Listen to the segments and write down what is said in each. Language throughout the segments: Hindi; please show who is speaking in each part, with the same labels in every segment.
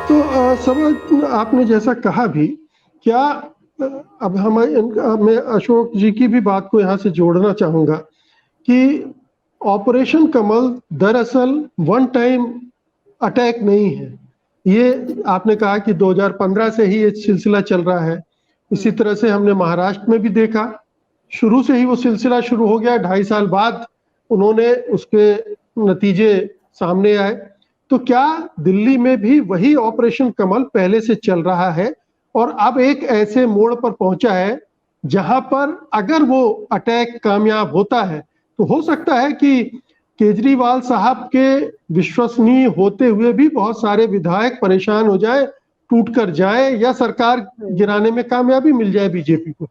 Speaker 1: तो समझ आपने जैसा कहा भी, क्या अब मैं अशोक जी की भी बात को यहाँ से जोड़ना चाहूँगा कि ऑपरेशन कमल दरअसल वन टाइम अटैक नहीं है। ये आपने कहा कि 2015 से ही ये सिलसिला चल रहा है। इसी तरह से हमने महाराष्ट्र में भी देखा, शुरू से ही वो सिलसिला शुरू हो गया, 2.5 साल बाद उन्होंने उसके नतीजे सामने आए। तो क्या दिल्ली में भी वही ऑपरेशन कमल पहले से चल रहा है और अब एक ऐसे मोड़ पर पहुंचा है जहां पर अगर वो अटैक कामयाब होता है तो हो सकता है कि केजरीवाल साहब के विश्वसनीय होते हुए भी बहुत सारे विधायक परेशान हो जाए, टूट कर जाए, या सरकार गिराने में कामयाबी मिल जाए बीजेपी को?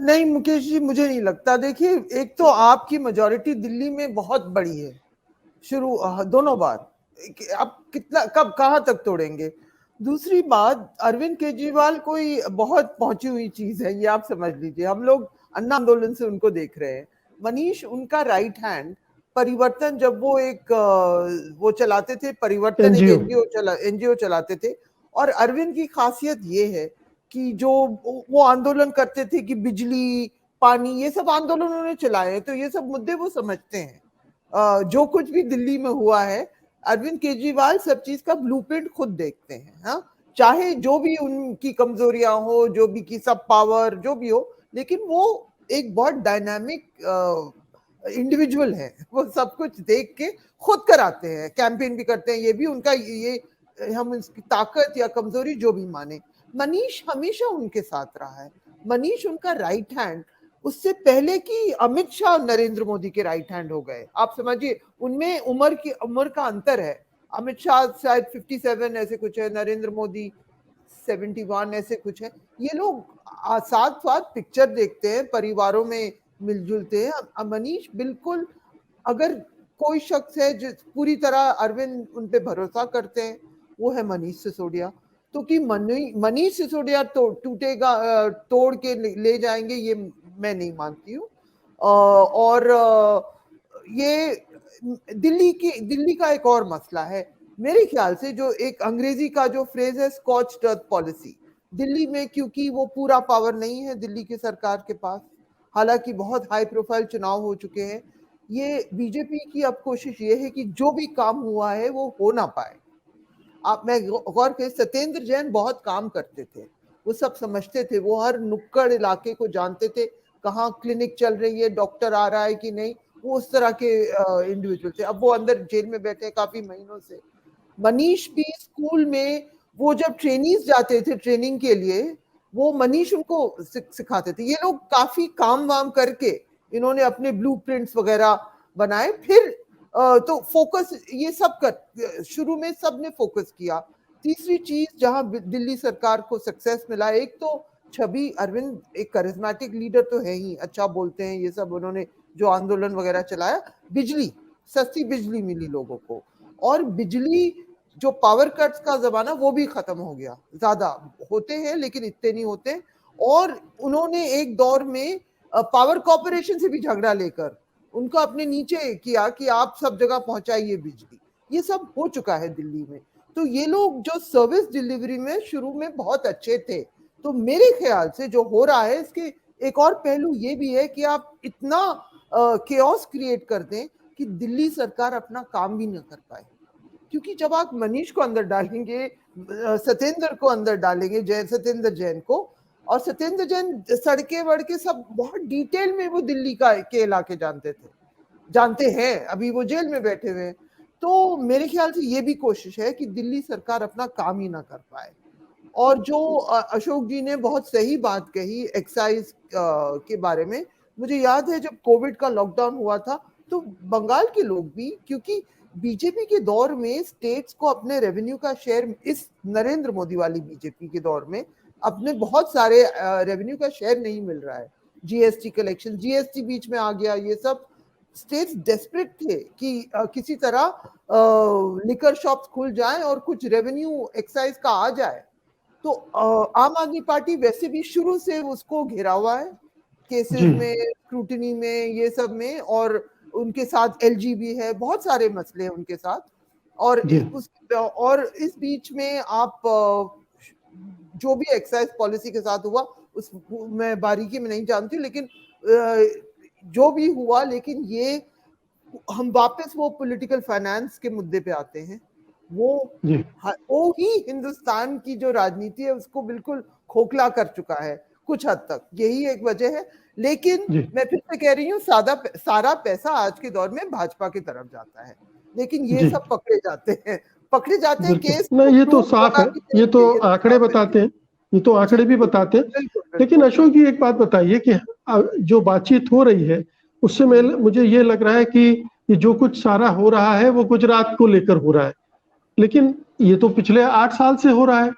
Speaker 2: नहीं मुकेश जी, मुझे नहीं लगता। देखिए, एक तो आपकी मेजॉरिटी दिल्ली में बहुत बड़ी है, दोनों बार। अब कितना, कब, कहां तक तोड़ेंगे? दूसरी बात, अरविंद केजरीवाल कोई बहुत पहुंची हुई चीज है, ये आप समझ लीजिए। हम लोग अन्ना आंदोलन से उनको देख रहे हैं। मनीष उनका राइट हैंड, परिवर्तन जब वो वो चलाते थे, परिवर्तन एक एनजीओ चलाते थे। और अरविंद की खासियत ये है कि जो वो आंदोलन करते थे कि बिजली, पानी, ये सब आंदोलन उन्होंने चलाए, तो ये सब मुद्दे वो समझते हैं। जो कुछ भी दिल्ली में हुआ है, अरविंद केजरीवाल सब चीज का ब्लूप्रिंट खुद देखते हैं। हाँ, चाहे जो भी उनकी कमजोरियां हो, जो भी की सब पावर जो भी हो, लेकिन वो एक बहुत डायनामिक इंडिविजुअल है। वो सब कुछ देख के खुद कराते हैं, कैंपेन भी करते हैं। ये भी उनका, ये हम इसकी ताकत या कमजोरी जो भी माने, मनीष हमेशा उनके साथ रहा है। मनीष उनका राइट हैंड, उससे पहले कि अमित शाह नरेंद्र मोदी के राइट हैंड हो गए। आप समझिए, उनमें उम्र का अंतर है। अमित शाह शायद 57 ऐसे कुछ है, नरेंद्र मोदी 71 ऐसे कुछ है। ये लोग साथ साथ पिक्चर देखते हैं, परिवारों में मिलजुलते हैं। मनीष बिल्कुल, अगर कोई शख्स है जो पूरी तरह अरविंद उन पे भरोसा करते हैं, वो है मनीष सिसोदिया। तो कि मनीष सिसोदिया तो टूटेगा, तोड़ के ले जाएंगे, ये मैं नहीं मानती हूँ। और ये दिल्ली का एक और मसला है मेरे ख्याल से, जो एक अंग्रेजी का जो फ्रेज है, स्कॉच्ड अर्थ पॉलिसी। दिल्ली में क्योंकि वो पूरा पावर नहीं है दिल्ली की सरकार के पास, हालांकि बहुत हाई प्रोफाइल चुनाव हो चुके हैं। ये बीजेपी की अब कोशिश ये है कि जो भी काम हुआ है वो हो ना पाए। मैं गौर करें, सत्येंद्र जैन बहुत काम करते थे, वो सब समझते थे, वो हर नुक्कड़ इलाके को जानते थे, कहाँ क्लिनिक चल रही है, डॉक्टर आ रहा है कि नहीं। वो उस तरह के इंडिविजुअल थे। अब वो अंदर जेल में बैठे काफी महीनों से। मनीष भी स्कूल में, वो जब ट्रेनीज जाते थे ट्रेनिंग के लिए, वो मनीष उनको सिखाते थे। ये लोग काफी काम वाम करके इन्होंने अपने ब्लूप्रिंट्स वगैरह बनाए। फिर तो फोकस ये सब कर, शुरू में सब ने फोकस किया। तीसरी चीज जहां दिल्ली सरकार को सक्सेस मिला, एक तो छवि, अरविंद एक करिश्मेटिक लीडर तो है ही, अच्छा बोलते हैं, ये सब उन्होंने जो आंदोलन वगैरह चलाया। बिजली, सस्ती बिजली मिली लोगों को, और बिजली जो पावर कट्स का जमाना वो भी खत्म हो गया। ज्यादा होते हैं लेकिन इतने नहीं होते। और उन्होंने एक दौर में पावर कॉर्पोरेशन से भी झगड़ा लेकर उनको अपने नीचे किया कि आप सब जगह पहुंचाइए बिजली। ये सब हो चुका है दिल्ली में। तो ये लोग जो सर्विस डिलीवरी में शुरू में बहुत अच्छे थे। तो मेरे ख्याल से जो हो रहा है, इसके एक और पहलू ये भी है कि आप इतना केओस क्रिएट कर दें कि दिल्ली सरकार अपना काम भी न कर पाए। क्योंकि जब आप मनीष को अंदर डालेंगे, सत्येंद्र को अंदर डालेंगे, सत्येंद्र जैन को, और सत्येंद्र जैन सड़के वड़के सब बहुत डिटेल में वो दिल्ली के इलाके जानते हैं, अभी वो जेल में बैठे हुए हैं। तो मेरे ख्याल से ये भी कोशिश है कि दिल्ली सरकार अपना काम ही ना कर पाए। और जो अशोक जी ने बहुत सही बात कही एक्साइज के बारे में, मुझे याद है जब कोविड का लॉकडाउन हुआ था, तो बंगाल के लोग भी, क्योंकि बीजेपी के दौर में स्टेट्स को अपने रेवेन्यू का शेयर, इस नरेंद्र मोदी वाली बीजेपी के दौर में अपने बहुत सारे रेवेन्यू का शेयर नहीं मिल रहा है। जीएसटी कलेक्शन, जीएसटी बीच में आ गया, ये सब स्टेट्स डेस्परेट थे कि किसी तरह लिकर शॉप्स खुल जाएं और कुछ रेवेन्यू एक्साइज का आ जाए। तो आम आदमी पार्टी वैसे भी शुरू से उसको घेरा हुआ है, केसेस में, स्क्रूटिनी में, ये सब में, और उनके साथ एलजी भी है, बहुत सारे मसले हैं उनके साथ। और
Speaker 1: जी।
Speaker 2: और इस बीच में आप जो भी एक्साइज पॉलिसी के साथ हुआ उस मैं बारीकी में नहीं जानती हूँ, लेकिन जो भी हुआ, लेकिन ये हम वापस वो पॉलिटिकल फाइनेंस के मुद्दे पे आते हैं। वो ही हिंदुस्तान की जो राजनीति है उसको बिल्कुल खोखला कर चुका है कुछ हद तक, यही एक वजह है। लेकिन मैं फिर से कह रही हूँ, सारा पैसा आज के दौर में भाजपा की तरफ जाता है, लेकिन ये सब पकड़े जाते हैं केस
Speaker 1: नहीं, ये तो साफ है, ये तो आंकड़े बताते हैं, ये तो आंकड़े भी बताते हैं। लेकिन अशोक जी एक बात बताइए कि जो बातचीत हो रही है उससे मुझे ये लग रहा है कि जो कुछ सारा हो रहा है वो गुजरात को लेकर हो रहा है, लेकिन ये तो पिछले 8 साल से हो रहा है।